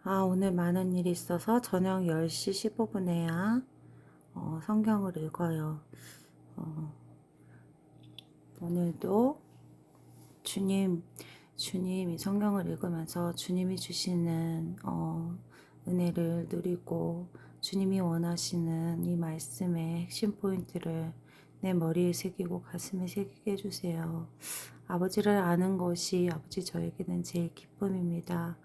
오늘 많은 일이 있어서 저녁 10시 15분에야 성경을 읽어요. 오늘도 주님이 성경을 읽으면서 주님이 주시는 은혜를 누리고 주님이 원하시는 이 말씀의 핵심 포인트를 내 머리에 새기고 가슴에 새기게 해주세요. 아버지를 아는 것이 아버지 저에게는 제일 기쁨입니다.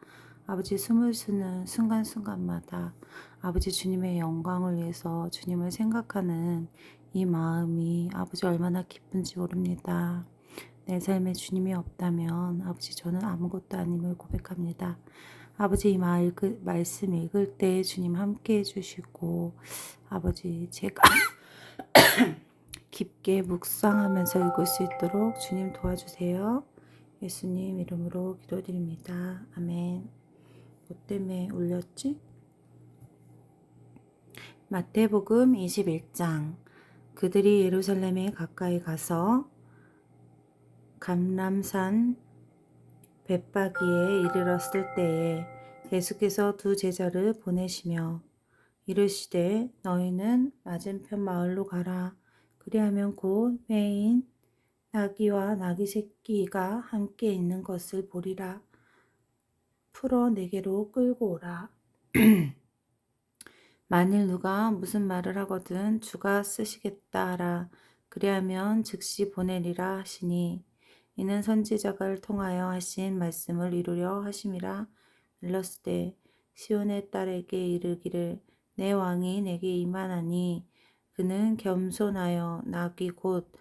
아버지 숨을 쉬는 순간순간마다 아버지 주님의 영광을 위해서 주님을 생각하는 이 마음이 아버지 얼마나 기쁜지 모릅니다. 내 삶에 주님이 없다면 아버지 저는 아무것도 아님을 고백합니다. 아버지 이 말씀 읽을 때 주님 함께 해주시고 아버지 제가 깊게 묵상하면서 읽을 수 있도록 주님 도와주세요. 예수님 이름으로 기도드립니다. 아멘. 뭐 때문에 울렸지? 마태복음 21장. 그들이 예루살렘에 가까이 가서 감람산 벳바기에 이르렀을 때에 예수께서 두 제자를 보내시며 이르시되 너희는 맞은편 마을로 가라. 그리하면 곧 매인 나귀와 나귀 새끼가 함께 있는 것을 보리라. 풀어 내게로 끌고 오라. 만일 누가 무슨 말을 하거든 주가 쓰시겠다 하라. 그리하면 즉시 보내리라 하시니 이는 선지자를 통하여 하신 말씀을 이루려 하심이라. 일렀으되 시온의 딸에게 이르기를 내 왕이 내게 임하나니 그는 겸손하여 나귀 곧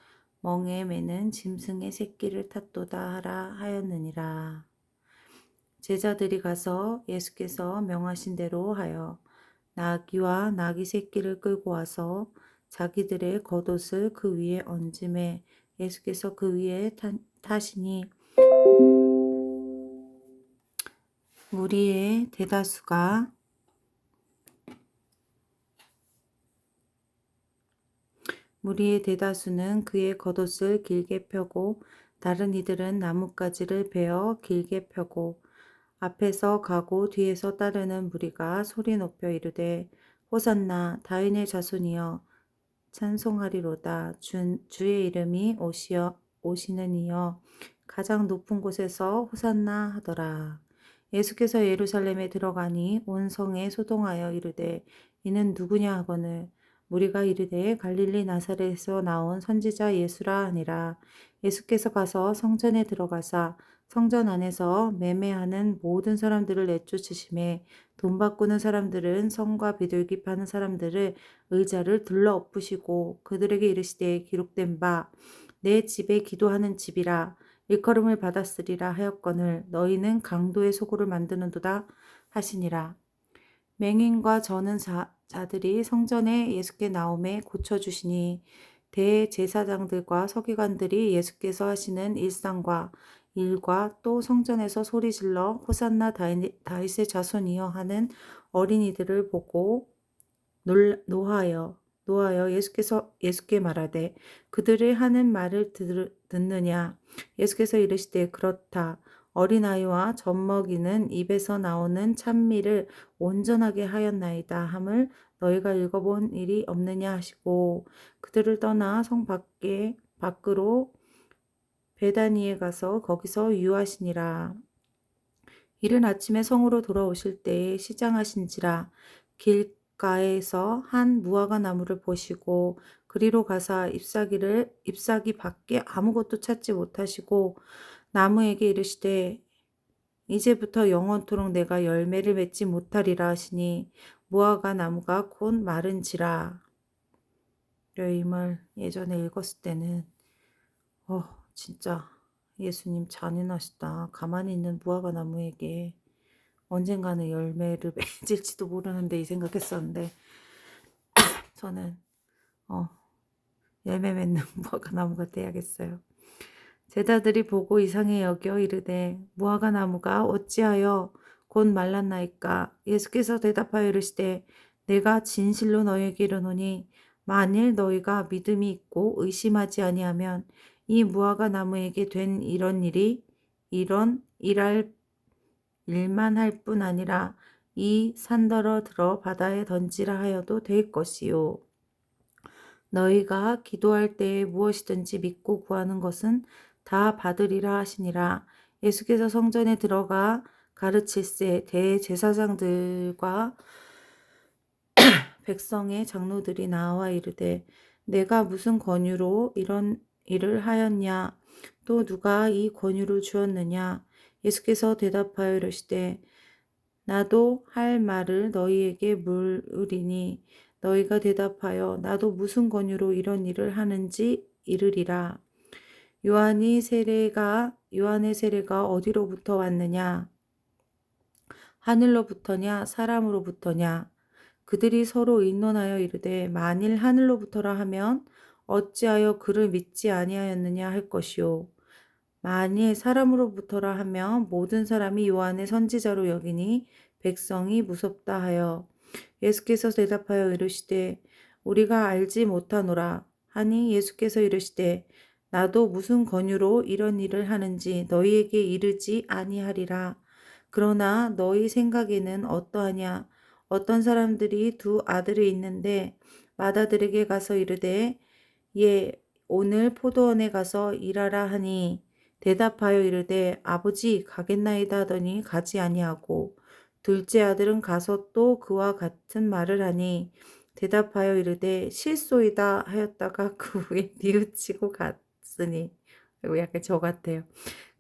멍에 매는 짐승의 새끼를 탔도다 하라 하였느니라. 제자들이 가서 예수께서 명하신 대로 하여 나귀와 나귀 새끼를 끌고 와서 자기들의 겉옷을 그 위에 얹음에 예수께서 그 위에 타시니 무리의 대다수는 그의 겉옷을 길게 펴고 다른 이들은 나뭇가지를 베어 길게 펴고 앞에서 가고 뒤에서 따르는 무리가 소리 높여 이르되 호산나 다윗의 자손이여 찬송하리로다. 주의 이름이 오시는 이여 가장 높은 곳에서 호산나 하더라. 예수께서 예루살렘에 들어가니 온 성에 소동하여 이르되 이는 누구냐 하거늘 무리가 이르되 갈릴리 나사렛에서 나온 선지자 예수라 하니라. 예수께서 가서 성전에 들어가사 성전 안에서 매매하는 모든 사람들을 내쫓으심에 돈 바꾸는 사람들은 성과 비둘기 파는 사람들을 의자를 둘러 엎으시고 그들에게 이르시되 기록된 바 내 집에 기도하는 집이라 일컬음을 받았으리라 하였거늘 너희는 강도의 소굴을 만드는도다 하시니라. 맹인과 저는 자들이 성전에 예수께 나오매 고쳐주시니 대제사장들과 서기관들이 예수께서 하시는 일상과 일과 또 성전에서 소리질러 호산나 다윗의 자손이여 하는 어린이들을 보고 노하여 예수께 말하되 그들이 하는 말을 듣느냐. 예수께서 이르시되 그렇다. 어린아이와 젖먹이는 입에서 나오는 찬미를 온전하게 하였나이다 함을 너희가 읽어본 일이 없느냐 하시고 그들을 떠나 성 밖으로 베다니에 가서 거기서 유하시니라. 이른 아침에 성으로 돌아오실 때에 시장하신지라 길가에서 한 무화과 나무를 보시고 그리로 가사 잎사귀 밖에 아무것도 찾지 못하시고 나무에게 이르시되 이제부터 영원토록 내가 열매를 맺지 못하리라 하시니 무화과 나무가 곧 마른지라. 이 말 예전에 읽었을 때는 진짜 예수님 잔인하시다. 가만히 있는 무화과 나무에게 언젠가는 열매를 맺을지도 모르는데 이 생각했었는데 저는 열매 맺는 무화과 나무가 돼야겠어요. 제자들이 보고 이상히 여겨 이르되 무화과 나무가 어찌하여 곧 말랐나이까. 예수께서 대답하여 이르시되 내가 진실로 너희에게 이르노니 만일 너희가 믿음이 있고 의심하지 아니하면 이 무화과 나무에게 된 이런 일만 할 뿐 아니라 이 산더러 들어 바다에 던지라 하여도 될 것이요. 너희가 기도할 때에 무엇이든지 믿고 구하는 것은 다 받으리라 하시니라. 예수께서 성전에 들어가 가르칠세 대제사장들과 백성의 장로들이 나와 이르되 내가 무슨 권유로 이런 일을 하였냐? 또 누가 이 권유를 주었느냐? 예수께서 대답하여 이르시되 나도 할 말을 너희에게 물으리니 너희가 대답하여 나도 무슨 권유로 이런 일을 하는지 이르리라. 요한의 세례가 어디로부터 왔느냐? 하늘로부터냐 사람으로부터냐? 그들이 서로 의논하여 이르되 만일 하늘로부터라 하면 어찌하여 그를 믿지 아니하였느냐 할 것이요. 만일 사람으로부터라 하면 모든 사람이 요한의 선지자로 여기니 백성이 무섭다 하여 예수께서 대답하여 이르시되 우리가 알지 못하노라 하니 예수께서 이르시되 나도 무슨 권유로 이런 일을 하는지 너희에게 이르지 아니하리라. 그러나 너희 생각에는 어떠하냐? 어떤 사람들이 두 아들이 있는데 맏아들에게 가서 이르되 예 오늘 포도원에 가서 일하라 하니 대답하여 이르되 아버지 가겠나이다 하더니 가지 아니하고 둘째 아들은 가서 또 그와 같은 말을 하니 대답하여 이르되 실소이다 하였다가 그 후에 뉘우치고 갔으니 이거 약간 저 같아요.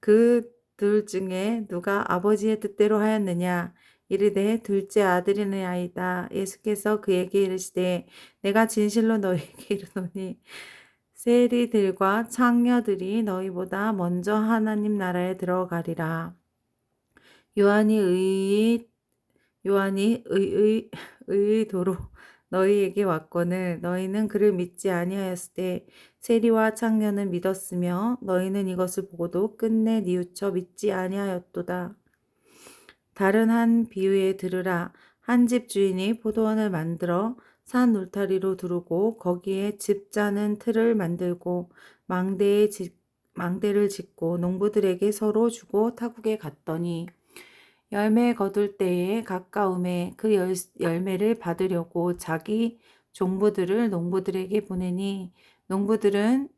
그 둘 중에 누가 아버지의 뜻대로 하였느냐 이르되 둘째 아들이니이다. 예수께서 그에게 이르시되 내가 진실로 너희에게 이르노니 세리들과 창녀들이 너희보다 먼저 하나님 나라에 들어가리라. 요한이 의의도로 너희에게 왔거늘 너희는 그를 믿지 아니하였을 때 세리와 창녀는 믿었으며 너희는 이것을 보고도 끝내 뉘우쳐 믿지 아니하였도다. 다른 한 비유에 들으라. 한 집 주인이 포도원을 만들어 산 울타리로 두르고 거기에 집 짜는 틀을 만들고 망대를 짓고 농부들에게 서로 주고 타국에 갔더니 열매 거둘 때에 가까움에 그 열매를 받으려고 자기 종부들을 농부들에게 보내니 농부들의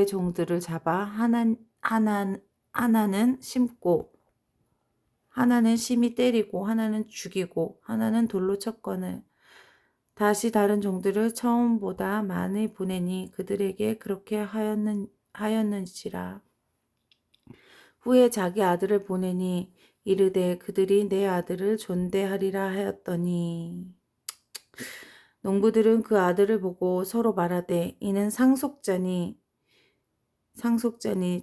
종들을 잡아 하나는 심고 하나는 심히 때리고 하나는 죽이고 하나는 돌로 쳤거늘 다시 다른 종들을 처음보다 많이 보내니 그들에게 그렇게 하였는지라. 후에 자기 아들을 보내니 이르되 그들이 내 아들을 존대하리라 하였더니 농부들은 그 아들을 보고 서로 말하되 이는 상속자니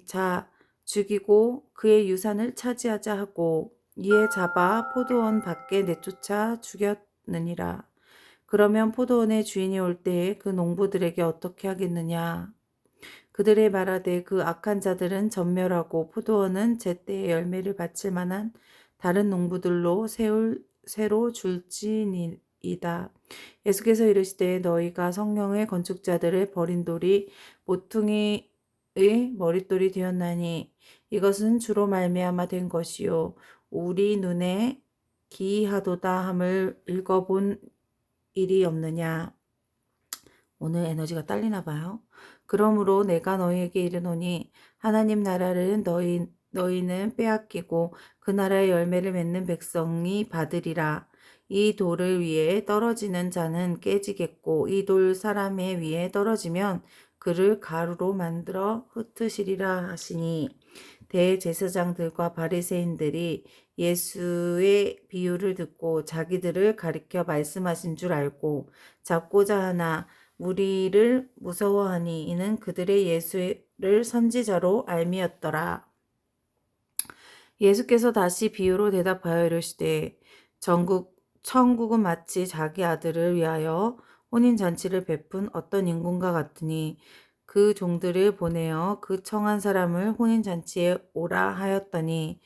자 죽이고 그의 유산을 차지하자 하고 이에 잡아 포도원 밖에 내쫓아 죽였느니라. 그러면 포도원의 주인이 올 때에 그 농부들에게 어떻게 하겠느냐? 그들의 말하되 그 악한 자들은 전멸하고 포도원은 제때에 열매를 바칠 만한 다른 농부들로 새로 줄지니이다. 예수께서 이르시되 너희가 성령의 건축자들을 버린 돌이 모퉁이의 머릿돌이 되었나니 이것은 주로 말미암아 된 것이요 우리 눈에 기이하도다 함을 읽어본 일이 없느냐. 오늘 에너지가 딸리나 봐요. 그러므로 내가 너희에게 이르노니 하나님 나라를 너희는 빼앗기고 그 나라의 열매를 맺는 백성이 받으리라. 이 돌을 위에 떨어지는 자는 깨지겠고 이 돌 사람의 위에 떨어지면 그를 가루로 만들어 흩으시리라 하시니 대제사장들과 바리새인들이 예수의 비유를 듣고 자기들을 가리켜 말씀하신 줄 알고 잡고자 하나 무리를 무서워하니 이는 그들의 예수를 선지자로 알미었더라. 예수께서 다시 비유로 대답하여 이르시되 천국은 마치 자기 아들을 위하여 혼인잔치를 베푼 어떤 인군과 같으니 그 종들을 보내어 그 청한 사람을 혼인잔치에 오라 하였더니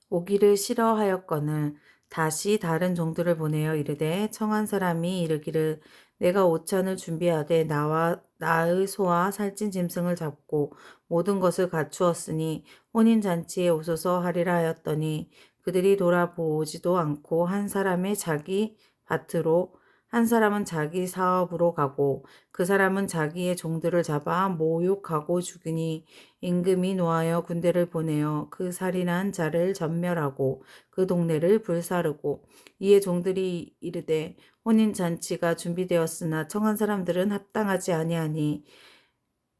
오기를 싫어하였거늘 다시 다른 종들을 보내어 이르되 청한 사람이 이르기를 내가 오찬을 준비하되 나와 나의 소와 살찐 짐승을 잡고 모든 것을 갖추었으니 혼인잔치에 오소서 하리라 하였더니 그들이 돌아보지도 않고 한 사람의 자기 밭으로 한 사람은 자기 사업으로 가고 그 사람은 자기의 종들을 잡아 모욕하고 죽이니 임금이 노하여 군대를 보내어 그 살인한 자를 전멸하고 그 동네를 불사르고 이에 종들이 이르되 혼인잔치가 준비되었으나 청한 사람들은 합당하지 아니하니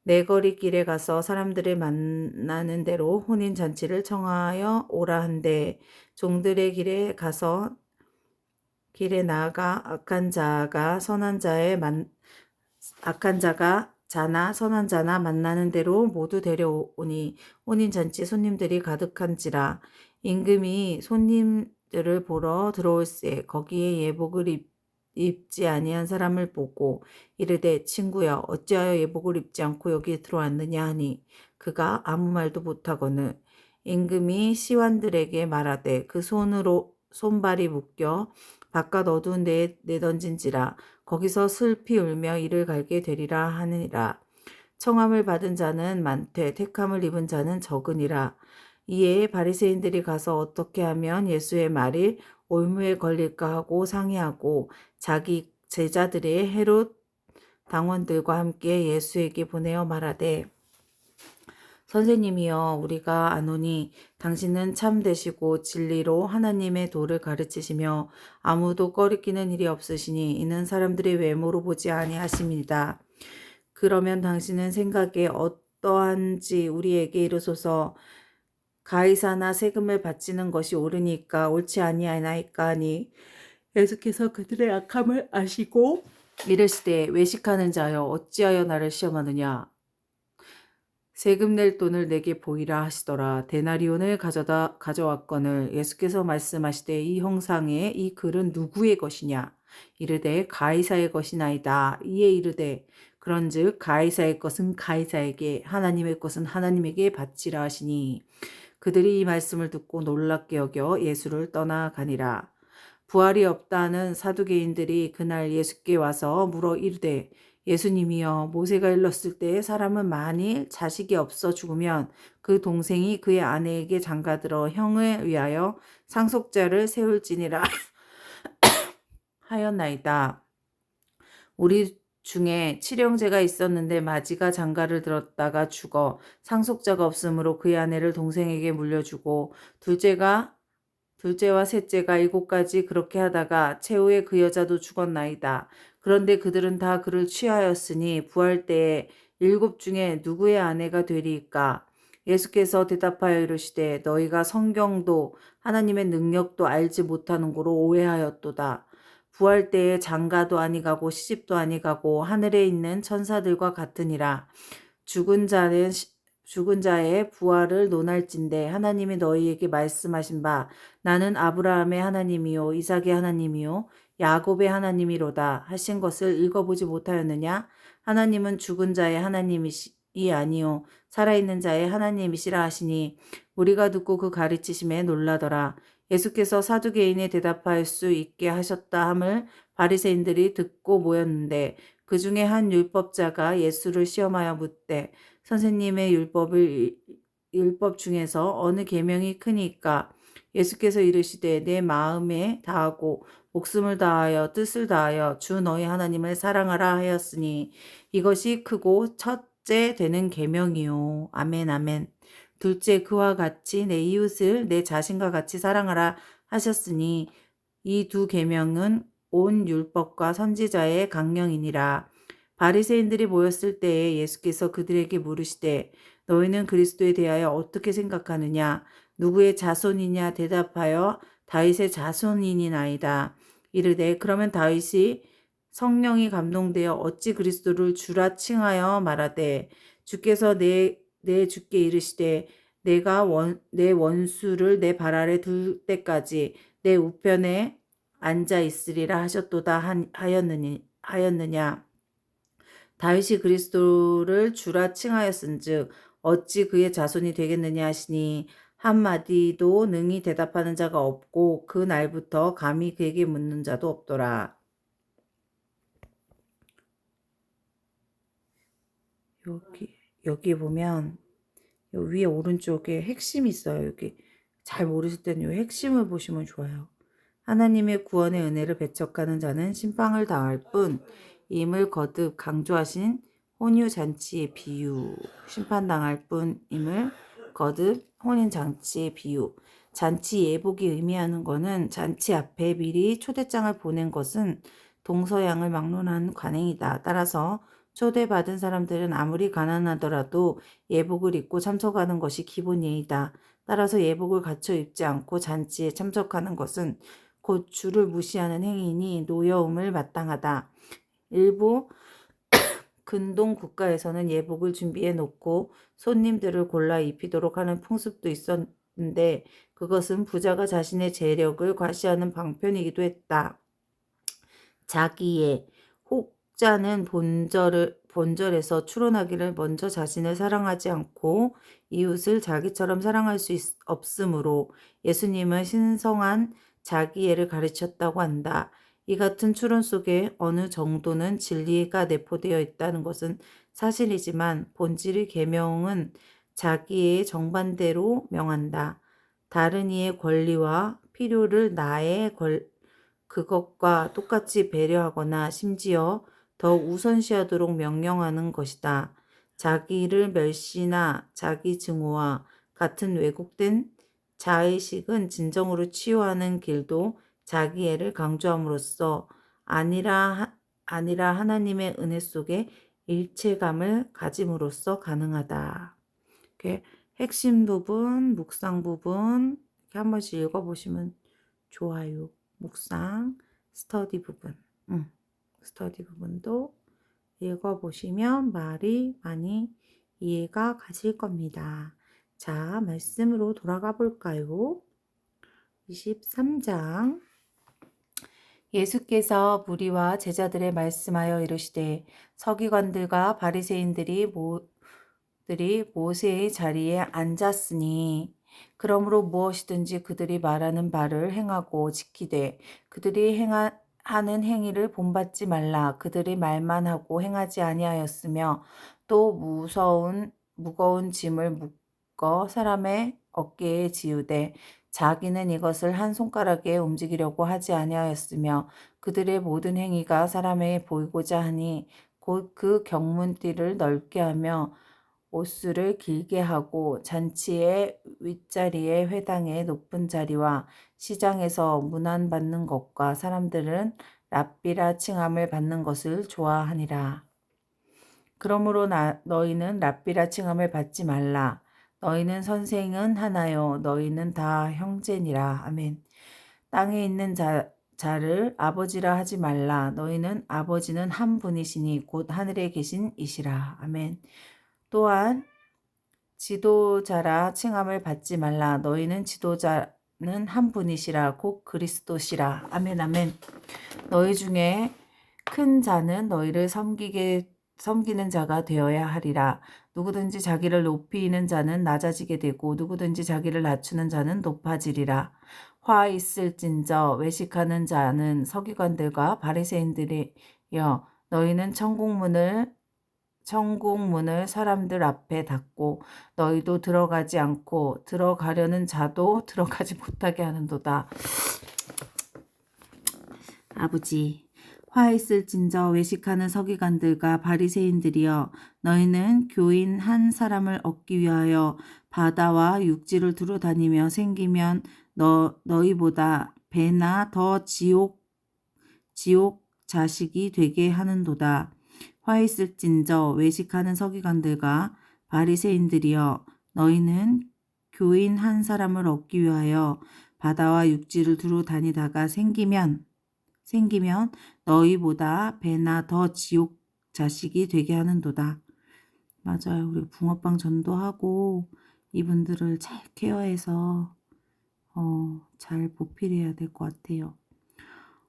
내거리 길에 가서 사람들을 만나는 대로 혼인잔치를 청하여 오라 한데 종들의 길에 나아가 악한 자가 자나 선한 자나 만나는 대로 모두 데려오니 혼인잔치 손님들이 가득한지라 임금이 손님들을 보러 들어올세 거기에 예복을 입지 아니한 사람을 보고 이르되 친구여 어찌하여 예복을 입지 않고 여기 들어왔느냐 하니 그가 아무 말도 못하거늘 임금이 시완들에게 말하되 그 손으로 손발이 묶여 바깥 어두운 데에 내던진지라 거기서 슬피 울며 이를 갈게 되리라 하니라. 청함을 받은 자는 많되 택함을 입은 자는 적으니라. 이에 바리새인들이 가서 어떻게 하면 예수의 말이 올무에 걸릴까 하고 상의하고 자기 제자들의 헤롯 당원들과 함께 예수에게 보내어 말하되 선생님이여 우리가 아노니 당신은 참되시고 진리로 하나님의 도를 가르치시며 아무도 꺼리끼는 일이 없으시니 이는 사람들의 외모로 보지 아니하십니다. 그러면 당신은 생각에 어떠한지 우리에게 이르소서. 가이사나 세금을 바치는 것이 옳으니까 옳지 아니하나이까 하니 예수께서 그들의 악함을 아시고 이르시되 외식하는 자여 어찌하여 나를 시험하느냐 세금 낼 돈을 내게 보이라 하시더라. 데나리온을 가져왔거늘 예수께서 말씀하시되 이 형상의 이 글은 누구의 것이냐 이르되 가이사의 것이나이다. 이에 이르되 그런즉 가이사의 것은 가이사에게 하나님의 것은 하나님에게 바치라 하시니 그들이 이 말씀을 듣고 놀랍게 여겨 예수를 떠나가니라. 부활이 없다는 사두개인들이 그날 예수께 와서 물어 이르되 예수님이여 모세가 일렀을 때 사람은 만일 자식이 없어 죽으면 그 동생이 그의 아내에게 장가들어 형을 위하여 상속자를 세울지니라 하였나이다. 우리 중에 칠형제가 있었는데 마지가 장가를 들었다가 죽어 상속자가 없으므로 그의 아내를 동생에게 물려주고 둘째와 셋째가 7가지 그렇게 하다가 최후에 그 여자도 죽었나이다. 그런데 그들은 다 그를 취하였으니 부활 때에 7 중에 누구의 아내가 되리이까? 예수께서 대답하여 이르시되 너희가 성경도 하나님의 능력도 알지 못하는 고로 오해하였도다. 부활 때에 장가도 아니가고 시집도 아니가고 하늘에 있는 천사들과 같으니라. 죽은 자의 부활을 논할진대 하나님이 너희에게 말씀하신 바 나는 아브라함의 하나님이요 이삭의 하나님이요 야곱의 하나님이로다 하신 것을 읽어보지 못하였느냐? 하나님은 죽은 자의 하나님이 아니요 살아있는 자의 하나님이시라 하시니 우리가 듣고 그 가르치심에 놀라더라. 예수께서 사두개인에 대답할 수 있게 하셨다 함을 바리새인들이 듣고 모였는데 그 중에 한 율법자가 예수를 시험하여 묻되 선생님의 율법 중에서 어느 계명이 크니까? 예수께서 이르시되 내 마음에 다하고 목숨을 다하여 뜻을 다하여 주 너희 하나님을 사랑하라 하였으니 이것이 크고 첫째 되는 계명이요. 아멘 아멘. 둘째 그와 같이 내 이웃을 내 자신과 같이 사랑하라 하셨으니 이 2계명은 온 율법과 선지자의 강령이니라. 바리새인들이 모였을 때에 예수께서 그들에게 물으시되 너희는 그리스도에 대하여 어떻게 생각하느냐? 누구의 자손이냐? 대답하여 다윗의 자손이니나이다. 이르되 그러면 다윗이 성령이 감동되어 어찌 그리스도를 주라 칭하여 말하되 주께서 내 주께 이르시되 내가 내 원수를 내 발 아래 둘 때까지 내 우편에 앉아 있으리라 하셨도다 하였느냐. 다윗이 그리스도를 주라 칭하였은즉 어찌 그의 자손이 되겠느냐 하시니 한마디도 능히 대답하는 자가 없고 그 날부터 감히 그에게 묻는 자도 없더라. 여기 보면 요 위에 오른쪽에 핵심이 있어요. 여기 잘 모르실 때는 요 핵심을 보시면 좋아요. 하나님의 구원의 은혜를 배척하는 자는 신방을 당할 뿐 임을 거듭 강조하신 혼유잔치의 비유. 심판당할 뿐임을 거듭 혼인잔치의 비유. 잔치 예복이 의미하는 것은 잔치 앞에 미리 초대장을 보낸 것은 동서양을 막론한 관행이다. 따라서 초대받은 사람들은 아무리 가난하더라도 예복을 입고 참석하는 것이 기본 예의다. 따라서 예복을 갖춰 입지 않고 잔치에 참석하는 것은 곧 주를 무시하는 행위니 노여움을 마땅하다. 일부 근동 국가에서는 예복을 준비해 놓고 손님들을 골라 입히도록 하는 풍습도 있었는데 그것은 부자가 자신의 재력을 과시하는 방편이기도 했다. 자기의 혹자는 본절에서 추론하기를 먼저 자신을 사랑하지 않고 이웃을 자기처럼 사랑할 수 없으므로 예수님은 신성한 자기애를 가르쳤다고 한다. 이 같은 추론 속에 어느 정도는 진리가 내포되어 있다는 것은 사실이지만 본질의 계명은 자기의 정반대로 명한다. 다른 이의 권리와 필요를 나의 그것과 똑같이 배려하거나 심지어 더 우선시하도록 명령하는 것이다. 자기를 멸시나 자기 증오와 같은 왜곡된 자의식은 진정으로 치유하는 길도 자기애를 강조함으로써 아니라 하나님의 은혜 속에 일체감을 가짐으로써 가능하다. 이렇게 핵심 부분, 묵상 부분 이렇게 한 번씩 읽어보시면 좋아요. 묵상, 스터디 부분. 스터디 부분도 읽어보시면 말이 많이 이해가 가실 겁니다. 자, 말씀으로 돌아가 볼까요? 23장. 예수께서 무리와 제자들의 말씀하여 이르시되 서기관들과 바리새인들이 모세의 자리에 앉았으니 그러므로 무엇이든지 그들이 말하는 바를 행하고 지키되 그들이 하는 행위를 본받지 말라. 그들이 말만 하고 행하지 아니하였으며 또 무거운 짐을 묶어 사람의 어깨에 지우되 자기는 이것을 한 손가락에 움직이려고 하지 아니하였으며 그들의 모든 행위가 사람에게 보이고자 하니 곧 그 경문띠를 넓게 하며 옷수를 길게 하고 잔치의 윗자리에 회당의 높은 자리와 시장에서 문안받는 것과 사람들은 랍비라 칭함을 받는 것을 좋아하니라. 그러므로 너희는 랍비라 칭함을 받지 말라. 너희는 선생은 하나요. 너희는 다 형제니라. 아멘. 땅에 있는 자를 아버지라 하지 말라. 너희는 아버지는 한 분이시니 곧 하늘에 계신 이시라. 아멘. 또한 지도자라 칭함을 받지 말라. 너희는 지도자는 한 분이시라. 곧 그리스도시라. 아멘 아멘. 너희 중에 큰 자는 너희를 섬기는 자가 되어야 하리라. 누구든지 자기를 높이는 자는 낮아지게 되고 누구든지 자기를 낮추는 자는 높아지리라. 화 있을진저 외식하는 자는 서기관들과 바리새인들이여 너희는 천국문을 사람들 앞에 닫고 너희도 들어가지 않고 들어가려는 자도 들어가지 못하게 하는도다. 아버지, 화 있을진저 외식하는 서기관들과 바리새인들이여 너희는 교인 한 사람을 얻기 위하여 바다와 육지를 두루 다니며 생기면 너희보다 배나 더 지옥 자식이 되게 하는도다. 화 있을진저 외식하는 서기관들과 바리새인들이여 너희는 교인 한 사람을 얻기 위하여 바다와 육지를 두루 다니다가 생기면 너희보다 배나 더 지옥 자식이 되게 하는도다. 맞아요. 우리 붕어빵 전도하고 이분들을 잘 케어해서 잘 보필해야 될 것 같아요.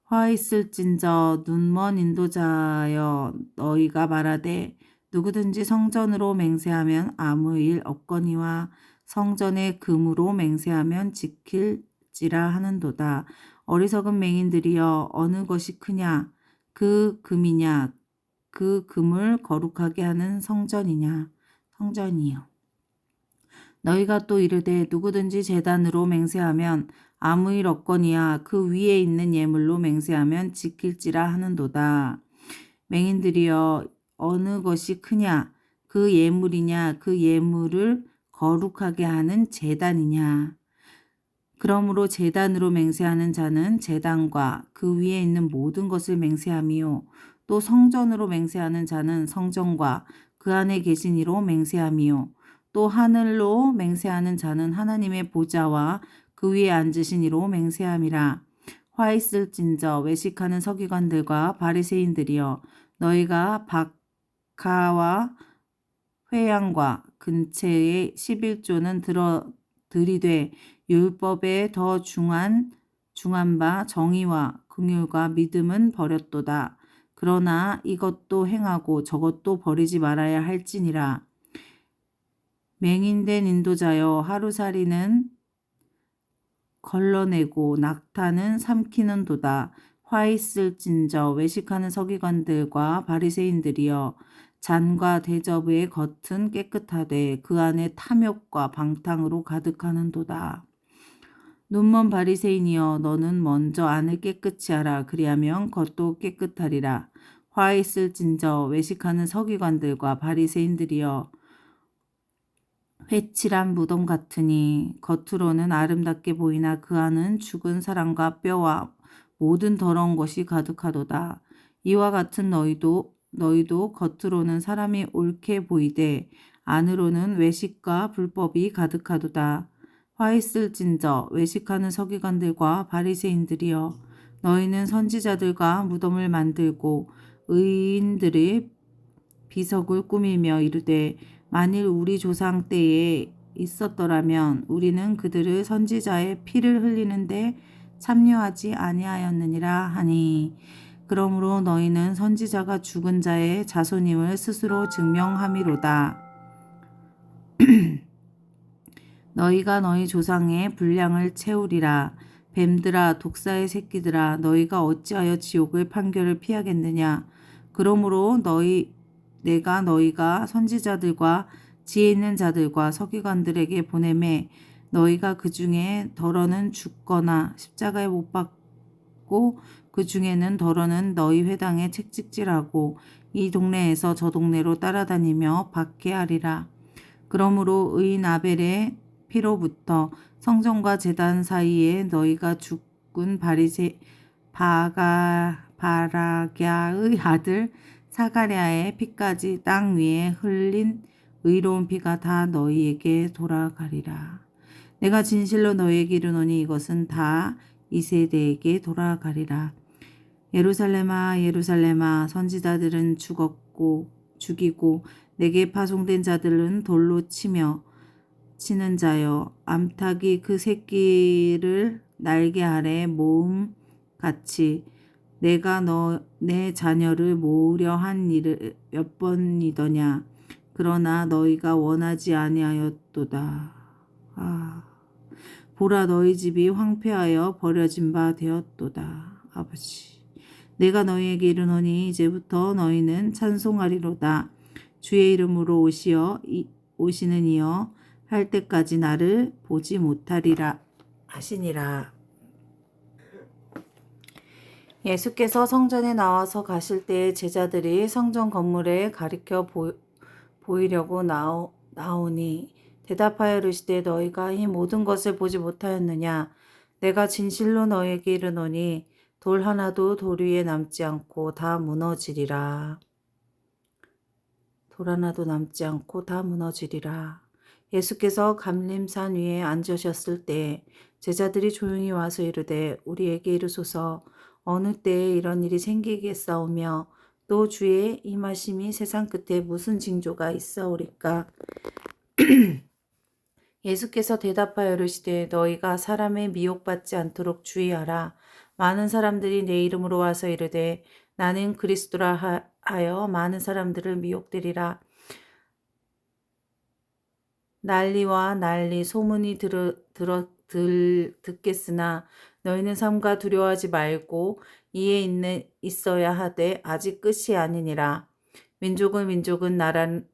화 있을진저 눈먼 인도자여 너희가 말하되 누구든지 성전으로 맹세하면 아무 일 없거니와 성전의 금으로 맹세하면 지킬지라 하는도다. 어리석은 맹인들이여 어느 것이 크냐 그 금이냐 그 금을 거룩하게 하는 성전이요. 너희가 또 이르되 누구든지 제단으로 맹세하면 아무 일 없거니와 그 위에 있는 예물로 맹세하면 지킬지라 하는도다. 맹인들이여 어느 것이 크냐? 그 예물이냐? 그 예물을 거룩하게 하는 제단이냐? 그러므로 제단으로 맹세하는 자는 제단과 그 위에 있는 모든 것을 맹세함이요. 또 성전으로 맹세하는 자는 성전과 그 안에 계신 이로 맹세함이요. 또 하늘로 맹세하는 자는 하나님의 보좌와 그 위에 앉으신 이로 맹세함이라. 화 있을진저 외식하는 서기관들과 바리새인들이여 너희가 박하와 회양과 근체의 11조는 들이되 율법에 더 중한 바 정의와 긍휼과 믿음은 버렸도다. 그러나 이것도 행하고 저것도 버리지 말아야 할지니라. 맹인된 인도자여 하루살이는 걸러내고 낙타는 삼키는도다. 화 있을진저 외식하는 서기관들과 바리새인들이여 잔과 대접의 겉은 깨끗하되 그 안에 탐욕과 방탕으로 가득하는도다. 눈먼 바리새인이여 너는 먼저 안을 깨끗이 하라. 그리하면 겉도 깨끗하리라. 화 있을진저 외식하는 서기관들과 바리새인들이여 회칠한 무덤 같으니 겉으로는 아름답게 보이나 그 안은 죽은 사람과 뼈와 모든 더러운 것이 가득하도다. 이와 같은 너희도 겉으로는 사람이 옳게 보이되 안으로는 외식과 불법이 가득하도다. 화 있을진저 외식하는 서기관들과 바리새인들이여 너희는 선지자들과 무덤을 만들고 의인들의 비석을 꾸미며 이르되 만일 우리 조상 때에 있었더라면 우리는 그들을 선지자의 피를 흘리는데 참여하지 아니하였느니라 하니 그러므로 너희는 선지자가 죽은 자의 자손임을 스스로 증명함이로다. 너희가 너희 조상의 분량을 채우리라. 뱀들아 독사의 새끼들아 너희가 어찌하여 지옥의 판결을 피하겠느냐. 그러므로 내가 너희가 선지자들과 지혜 있는 자들과 서기관들에게 보내매 너희가 그 중에 덜어는 죽거나 십자가에 못 박고 그 중에는 덜어는 너희 회당에 책찍질하고 이 동네에서 저 동네로 따라다니며 박해하리라. 그러므로 의인 아벨의 피로부터 성전과 제단 사이에 너희가 죽은 바라갸의 아들 사가랴의 피까지 땅 위에 흘린 의로운 피가 다 너희에게 돌아가리라. 내가 진실로 너희에게 이르노니 이것은 다 이 세대에게 돌아가리라. 예루살렘아 예루살렘아 선지자들은 죽이고 내게 파송된 자들은 돌로 치는 자여 암탉이 그 새끼를 날개 아래 모음 같이 내가 내 자녀를 모으려 한 일을 몇 번이더냐. 그러나 너희가 원하지 아니하였도다. 보라 너희 집이 황폐하여 버려진 바 되었도다. 아버지 내가 너희에게 이르노니 이제부터 너희는 찬송하리로다. 주의 이름으로 오시는 이여 할 때까지 나를 보지 못하리라 하시니라. 예수께서 성전에 나와서 가실 때에 제자들이 성전 건물에 가리켜 보이려고 나오니 대답하여 이르시되 너희가 이 모든 것을 보지 못하였느냐. 내가 진실로 너희에게 이르노니 돌 하나도 돌 위에 남지 않고 다 무너지리라. 돌 하나도 남지 않고 다 무너지리라. 예수께서 감림산 위에 앉으셨을 때 제자들이 조용히 와서 이르되 우리에게 이르소서 어느 때에 이런 일이 생기겠사오며 또 주의 임하심이 세상 끝에 무슨 징조가 있사오리까. 예수께서 대답하여 이르시되 너희가 사람의 미혹받지 않도록 주의하라. 많은 사람들이 내 이름으로 와서 이르되 나는 그리스도라 하여 많은 사람들을 미혹되리라. 난리와 난리 소문이 듣겠으나 너희는 삼가 두려워하지 말고 이에 있어야 하되 아직 끝이 아니니라. 민족은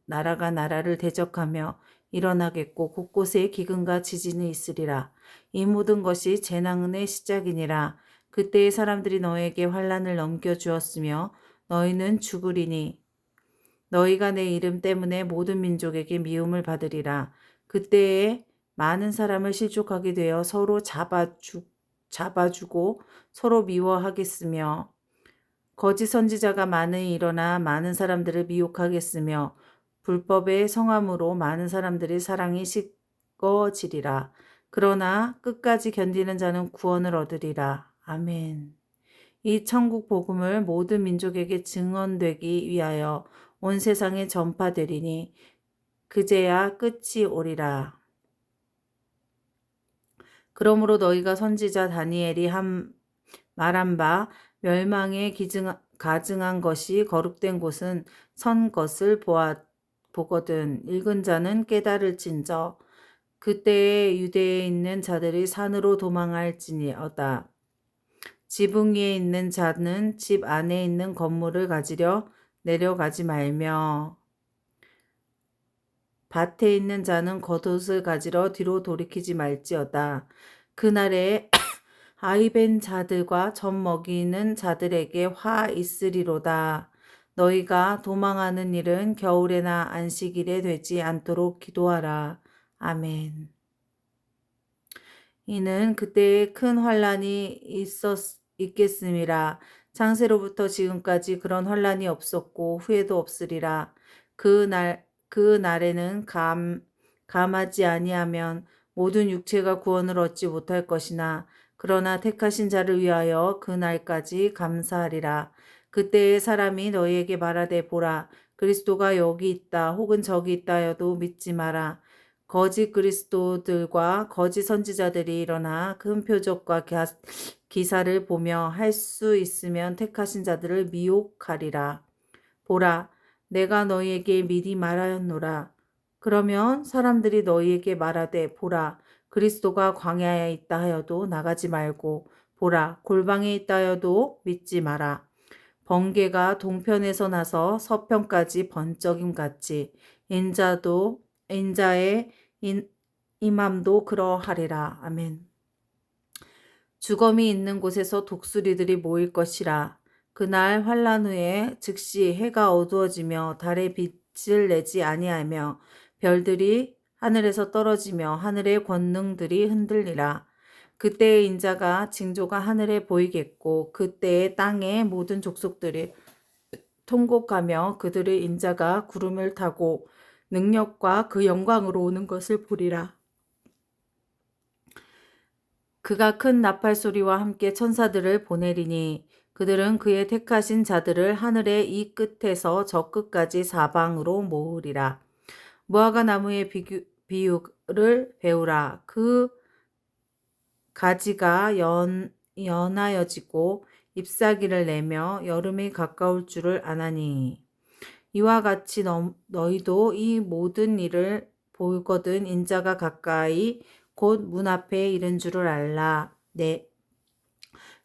나라가 나라를 대적하며 일어나겠고 곳곳에 기근과 지진이 있으리라. 이 모든 것이 재난의 시작이니라. 그때의 사람들이 너에게 환난을 넘겨주었으며 너희는 죽으리니 너희가 내 이름 때문에 모든 민족에게 미움을 받으리라. 그때에 많은 사람을 실족하게 되어 서로 잡아주고 서로 미워하겠으며 거짓 선지자가 많이 일어나 많은 사람들을 미혹하겠으며 불법의 성함으로 많은 사람들의 사랑이 식어지리라. 그러나 끝까지 견디는 자는 구원을 얻으리라. 아멘. 이 천국 복음을 모든 민족에게 증언되기 위하여 온 세상에 전파되리니 그제야 끝이 오리라. 그러므로 너희가 선지자 다니엘이 말한 바 멸망에 가증한 것이 거룩된 곳은 선 것을 보거든 읽은 자는 깨달을진저 그때에 유대에 있는 자들이 산으로 도망할지니어다. 지붕 위에 있는 자는 집 안에 있는 건물을 가지려 내려가지 말며 밭에 있는 자는 겉옷을 가지러 뒤로 돌이키지 말지어다. 그날에 아이벤 자들과 젖 먹이는 자들에게 화 있으리로다. 너희가 도망하는 일은 겨울에나 안식일에 되지 않도록 기도하라. 아멘. 이는 그때에 큰 환란이 있겠음이라. 창세로부터 지금까지 그런 환란이 없었고 후에도 없으리라. 그 날에는 감하지 아니하면 모든 육체가 구원을 얻지 못할 것이나 그러나 택하신 자를 위하여 그 날까지 감사하리라. 그때에 사람이 너희에게 말하되 보라 그리스도가 여기 있다 혹은 저기 있다 하여도 믿지 마라. 거짓 그리스도들과 거짓 선지자들이 일어나 큰 표적과 기사를 보며 할 수 있으면 택하신 자들을 미혹하리라. 보라, 내가 너희에게 미리 말하였노라. 그러면 사람들이 너희에게 말하되 보라, 그리스도가 광야에 있다 하여도 나가지 말고 보라, 골방에 있다 하여도 믿지 마라. 번개가 동편에서 나서 서편까지 번쩍임 같이 인자의 임함도 그러하리라. 아멘. 주검이 있는 곳에서 독수리들이 모일 것이라. 그날 환란 후에 즉시 해가 어두워지며 달에 빛을 내지 아니하며 별들이 하늘에서 떨어지며 하늘의 권능들이 흔들리라. 그때의 인자가 징조가 하늘에 보이겠고 그때의 땅의 모든 족속들이 통곡하며 그들의 인자가 구름을 타고 능력과 그 영광으로 오는 것을 보리라. 그가 큰 나팔 소리와 함께 천사들을 보내리니 그들은 그의 택하신 자들을 하늘의 이 끝에서 저 끝까지 사방으로 모으리라. 무화과 나무의 비유를 배우라. 그 가지가 연하여지고 잎사귀를 내며 여름이 가까울 줄을 아나니 이와 같이 너희도 이 모든 일을 보거든 인자가 가까이 곧 문 앞에 이른 줄을 알라.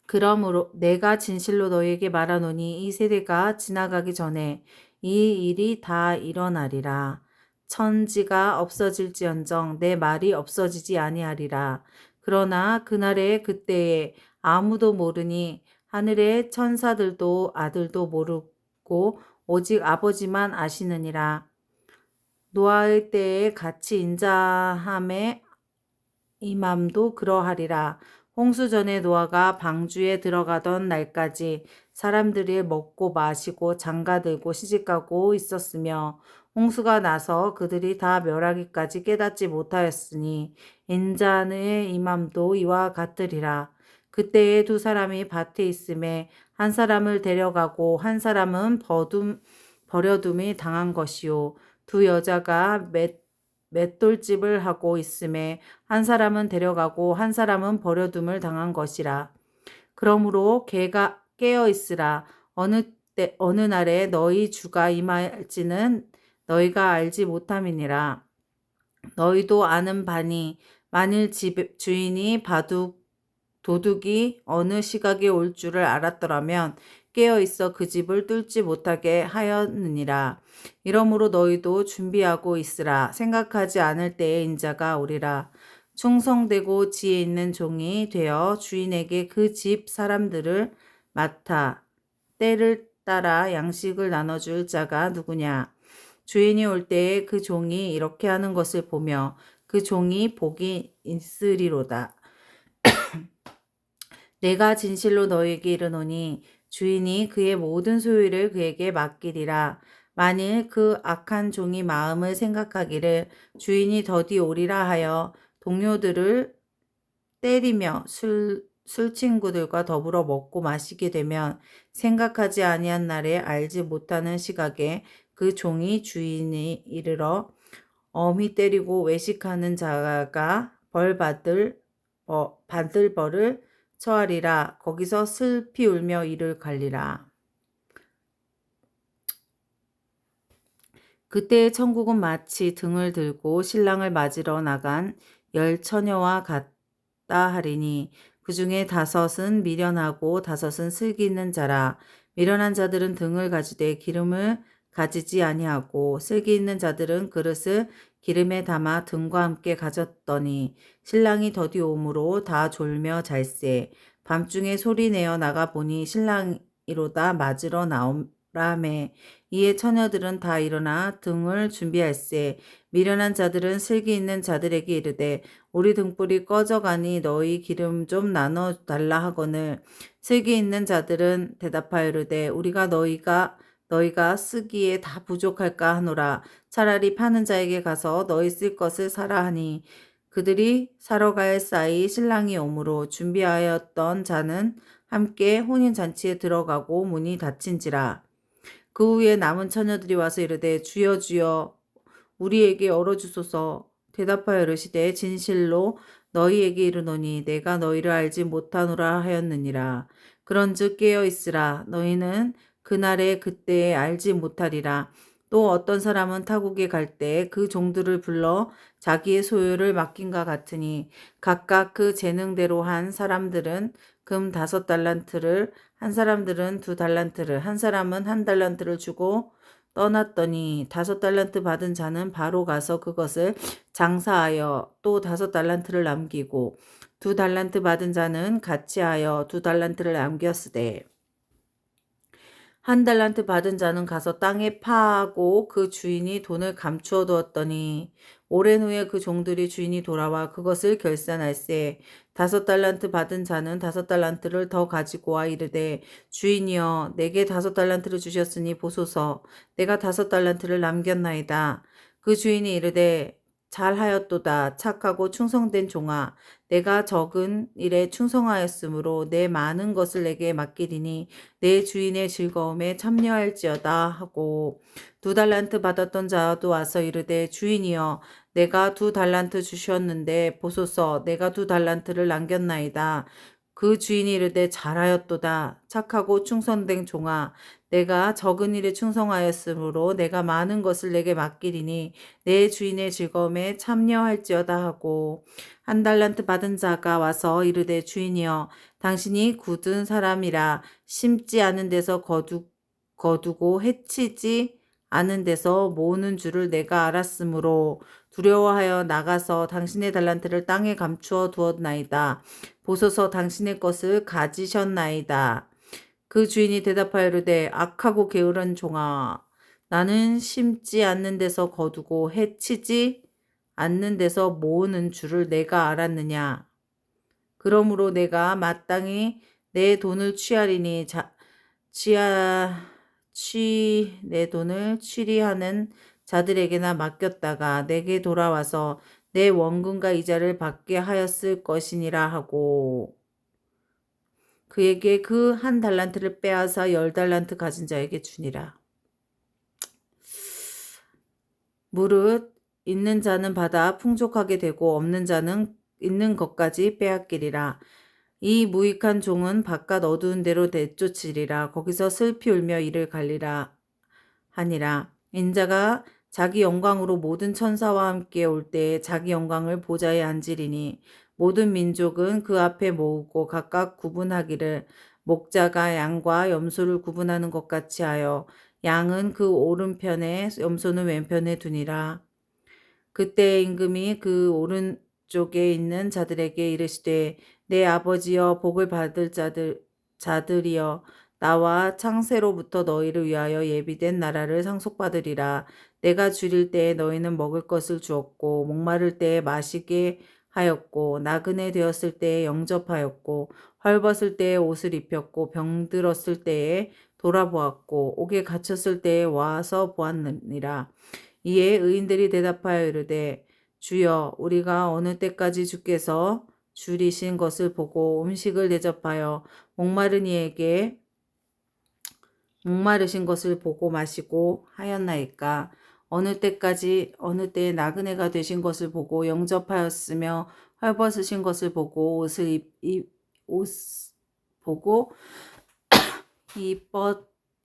그러므로 내가 진실로 너희에게 말하노니 이 세대가 지나가기 전에 이 일이 다 일어나리라. 천지가 없어질지언정 내 말이 없어지지 아니하리라. 그러나 그때에 아무도 모르니 하늘의 천사들도 아들도 모르고 오직 아버지만 아시느니라. 노아의 때에 같이 인자함의 임함도 그러하리라. 홍수 전에 노아가 방주에 들어가던 날까지 사람들이 먹고 마시고 장가들고 시집가고 있었으며 홍수가 나서 그들이 다 멸하기까지 깨닫지 못하였으니 인자의 임함도 이와 같으리라. 그때에 두 사람이 밭에 있음에 한 사람을 데려가고 한 사람은 버려둠이 당한 것이요 두 여자가 맷돌집을 하고 있음에 한 사람은 데려가고 한 사람은 버려둠을 당한 것이라. 그러므로 개가 깨어 있으라. 어느 날에 너희 주가 임할지는 너희가 알지 못함이니라. 너희도 아는 바니 만일 주인이 도둑이 어느 시각에 올 줄을 알았더라면 깨어 있어 그 집을 뚫지 못하게 하였느니라. 이러므로 너희도 준비하고 있으라. 생각하지 않을 때에 인자가 오리라. 충성되고 지혜 있는 종이 되어 주인에게 그 집 사람들을 맡아 때를 따라 양식을 나눠줄 자가 누구냐? 주인이 올 때에 그 종이 이렇게 하는 것을 보며 그 종이 복이 있으리로다. 내가 진실로 너희에게 이르노니 주인이 그의 모든 소유를 그에게 맡기리라. 만일 그 악한 종이 마음을 생각하기를 주인이 더디 오리라 하여 동료들을 때리며 술친구들과 더불어 먹고 마시게 되면 생각하지 아니한 날에 알지 못하는 시각에 그 종이 주인이 이르러 엄히 때리고 외식하는 자가 받을 벌을 처하리라. 거기서 슬피 울며 이를 갈리라. 그때 천국은 마치 등을 들고 신랑을 맞으러 나간 10처녀와 같다 하리니 그 중에 5은 미련하고 5은 슬기 있는 자라. 미련한 자들은 등을 가지되 기름을 가지지 아니하고 슬기 있는 자들은 그릇을 기름에 담아 등과 함께 가졌더니 신랑이 더디 오므로 다 졸며 잘세. 밤중에 소리내어 나가 보니 신랑이로다 맞으러 나오라매. 이에 처녀들은 다 일어나 등을 준비할세. 미련한 자들은 슬기 있는 자들에게 이르되 우리 등불이 꺼져가니 너희 기름 좀 나눠 달라 하거늘 슬기 있는 자들은 대답하여 이르되 우리가 너희가 쓰기에 다 부족할까 하노라. 차라리 파는 자에게 가서 너희 쓸 것을 사라 하니 그들이 사러 갈 사이 신랑이 오므로 준비하였던 자는 함께 혼인잔치에 들어가고 문이 닫힌지라. 그 후에 남은 처녀들이 와서 이르되 주여 주여 우리에게 열어주소서. 대답하여 이르시되 진실로 너희에게 이르노니 내가 너희를 알지 못하노라 하였느니라. 그런즉 깨어 있으라. 너희는 그날에 그때에 알지 못하리라. 또 어떤 사람은 타국에 갈 때 그 종들을 불러 자기의 소유를 맡긴과 같으니 각각 그 재능대로 한 사람들은 금 5달란트를 한 사람들은 2달란트를 한 사람은 1달란트를 주고 떠났더니 5달란트 받은 자는 바로 가서 그것을 장사하여 또 5달란트를 남기고 2달란트 받은 자는 같이 하여 2달란트를 남겼으되 1달란트 받은 자는 가서 땅에 파하고 그 주인이 돈을 감추어 두었더니 오랜 후에 그 종들이 주인이 돌아와 그것을 결산할세. 5달란트 받은 자는 5달란트를 더 가지고 와 이르되 주인이여 내게 5달란트를 주셨으니 보소서 내가 5달란트를 남겼나이다. 그 주인이 이르되 잘하였도다 착하고 충성된 종아 내가 적은 일에 충성하였으므로 내 많은 것을 내게 맡기리니 내 주인의 즐거움에 참여할지어다 하고 2달란트 받았던 자도 와서 이르되 주인이여 내가 2달란트 주셨는데 보소서 내가 2달란트를 남겼나이다. 그 주인이 이르되 잘하였도다 착하고 충성된 종아 내가 적은 일에 충성하였으므로 내가 많은 것을 내게 맡기리니 내 주인의 즐거움에 참여할지어다 하고 1달란트 받은 자가 와서 이르되 주인이여 당신이 굳은 사람이라 심지 않은 데서 거두고 해치지 않은 데서 모으는 줄을 내가 알았으므로 두려워하여 나가서 당신의 달란트를 땅에 감추어 두었나이다. 보소서 당신의 것을 가지셨나이다. 그 주인이 대답하여 이르되 악하고 게으른 종아 나는 심지 않는 데서 거두고 해치지 않는 데서 모으는 줄을 내가 알았느냐. 그러므로 내가 마땅히 내 돈을 취하리니 내 돈을 취리하는 자들에게나 맡겼다가 내게 돌아와서 내 원금과 이자를 받게 하였을 것이니라 하고 그에게 그 1달란트를 빼앗아 10달란트 가진 자에게 주니라. 무릇 있는 자는 받아 풍족하게 되고 없는 자는 있는 것까지 빼앗기리라. 이 무익한 종은 바깥 어두운 데로 내쫓으리라. 거기서 슬피 울며 이를 갈리라 하니라. 인자가 자기 영광으로 모든 천사와 함께 올 때에 자기 영광을 보좌에 앉으리니 모든 민족은 그 앞에 모으고 각각 구분하기를 목자가 양과 염소를 구분하는 것 같이 하여 양은 그 오른편에 염소는 왼편에 두니라. 그때 임금이 그 오른쪽에 있는 자들에게 이르시되 내 아버지여 복을 받을 자들이여 나와 창세로부터 너희를 위하여 예비된 나라를 상속받으리라. 내가 줄일 때에 너희는 먹을 것을 주었고 목마를 때에 마시게 하였고 나그네 되었을 때에 영접하였고 헐벗을 때에 옷을 입혔고 병들었을 때에 돌아보았고 옥에 갇혔을 때에 와서 보았느니라. 이에 의인들이 대답하여 이르되 주여 우리가 어느 때까지 주께서 줄이신 것을 보고 음식을 대접하여 목마른 이에게 목마르신 것을 보고 마시고 하였나이까. 어느 때에 나그네가 되신 것을 보고 영접하였으며 헐벗으신 것을 보고 옷 보고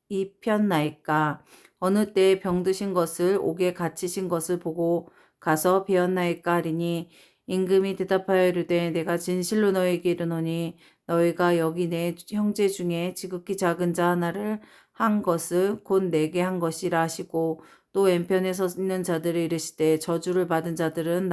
입혔나이까. 어느 때에 병드신 것을 옥에 갇히신 것을 보고 가서 배웠나이까 하리니 임금이 대답하여 이르되 내가 진실로 너희에게 이르노니 너희가 여기 내 형제 중에 지극히 작은 자 하나를 한 것을 곧 내게 한 것이라 하시고 또 왼편에 서 있는 자들을 이르시되 저주를 받은 자들은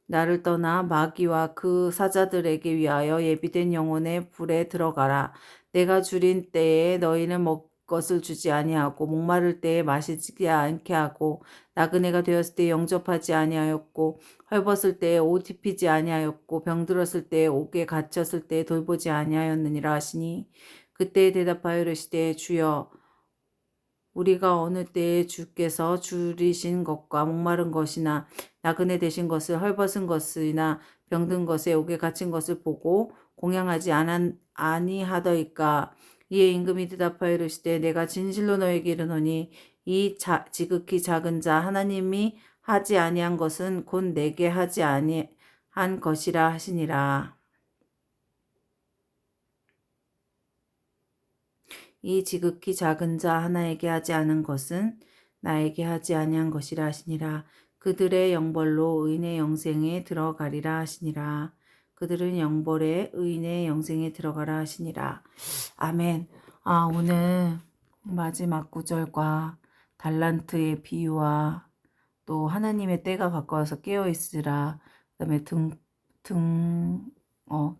나를 떠나 마귀와 그 사자들에게 위하여 예비된 영혼의 불에 들어가라. 내가 줄인 때에 너희는 먹을 것을 주지 아니하고 목마를 때에 마시지 않게 하고 나그네가 되었을 때 영접하지 아니하였고 헐벗을 때에 옷 입히지 아니하였고 병들었을 때에 옥에 갇혔을 때에 돌보지 아니하였느니라 하시니 그때 대답하여 이르시되 주여 우리가 어느 때에 주께서 줄이신 것과 목마른 것이나 나그네 되신 것을 헐벗은 것이나 병든 것에 옥에 갇힌 것을 보고 공양하지 아니하더이까. 이에 임금이 대답하여 이르시되 내가 진실로 너에게 이르노니 지극히 작은 자 하나님이 하지 아니한 것은 곧 내게 하지 아니한 것이라 하시니라. 이 지극히 작은 자 하나에게 하지 않은 것은 나에게 하지 아니한 것이라 하시니라. 그들의 영벌로 의인의 영생에 들어가리라 하시니라. 그들은 영벌에 의인의 영생에 들어가라 하시니라. 아멘. 오늘 마지막 구절과 달란트의 비유와 또 하나님의 때가 가까워서 깨어있으라. 그다음에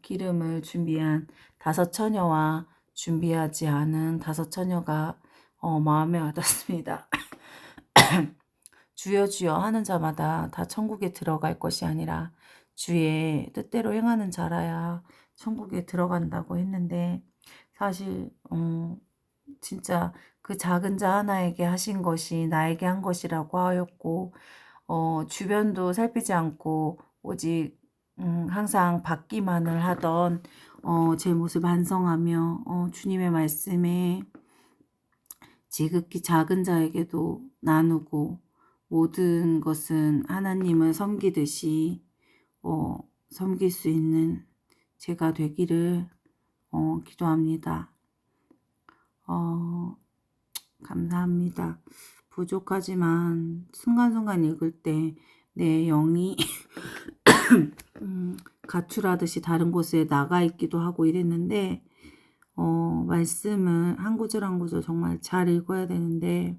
기름을 준비한 5처녀와 준비하지 않은 5처녀가 마음에 와닿습니다. 주여 주여 하는 자마다 다 천국에 들어갈 것이 아니라 주의 뜻대로 행하는 자라야 천국에 들어간다고 했는데 사실 진짜 그 작은 자 하나에게 하신 것이 나에게 한 것이라고 하였고 주변도 살피지 않고 오직 항상 받기만을 하던 제 모습 반성하며 주님의 말씀에 지극히 작은 자에게도 나누고 모든 것은 하나님을 섬기듯이 섬길 수 있는 제가 되기를 기도합니다. 감사합니다. 부족하지만 순간순간 읽을 때 내 영이 가출하듯이 다른 곳에 나가 있기도 하고 이랬는데 말씀을 한 구절 한 구절 정말 잘 읽어야 되는데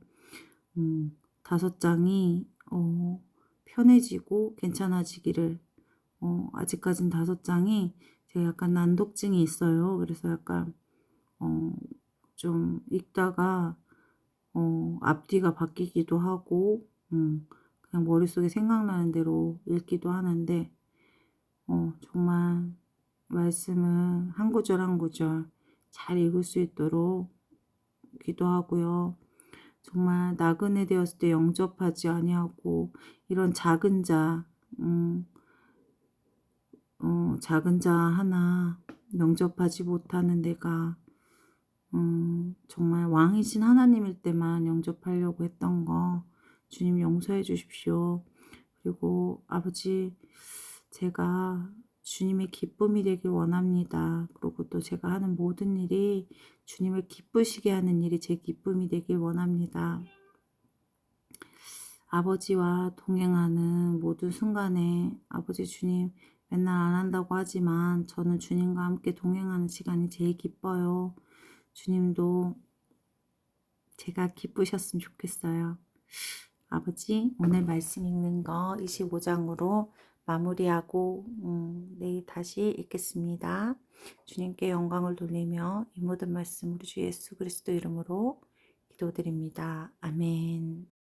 5장이 편해지고 괜찮아지기를 아직까진 5장이 제가 약간 난독증이 있어요. 그래서 약간 좀 읽다가 앞뒤가 바뀌기도 하고 그냥 머릿속에 생각나는 대로 읽기도 하는데 정말 말씀을 한 구절 한 구절 잘 읽을 수 있도록 기도하고요. 정말 나그네 되었을 때 영접하지 아니하고 이런 작은 자 하나 영접하지 못하는 내가 정말 왕이신 하나님일 때만 영접하려고 했던 거 주님 용서해 주십시오. 그리고 아버지 제가 주님의 기쁨이 되길 원합니다. 그리고 또 제가 하는 모든 일이 주님을 기쁘시게 하는 일이 제 기쁨이 되길 원합니다. 아버지와 동행하는 모든 순간에 아버지 주님 맨날 안 한다고 하지만 저는 주님과 함께 동행하는 시간이 제일 기뻐요. 주님도 제가 기쁘셨으면 좋겠어요. 아버지, 오늘 말씀 읽는 거 25장으로 마무리하고 내일 다시 읽겠습니다. 주님께 영광을 돌리며 이 모든 말씀 우리 주 예수 그리스도 이름으로 기도드립니다. 아멘.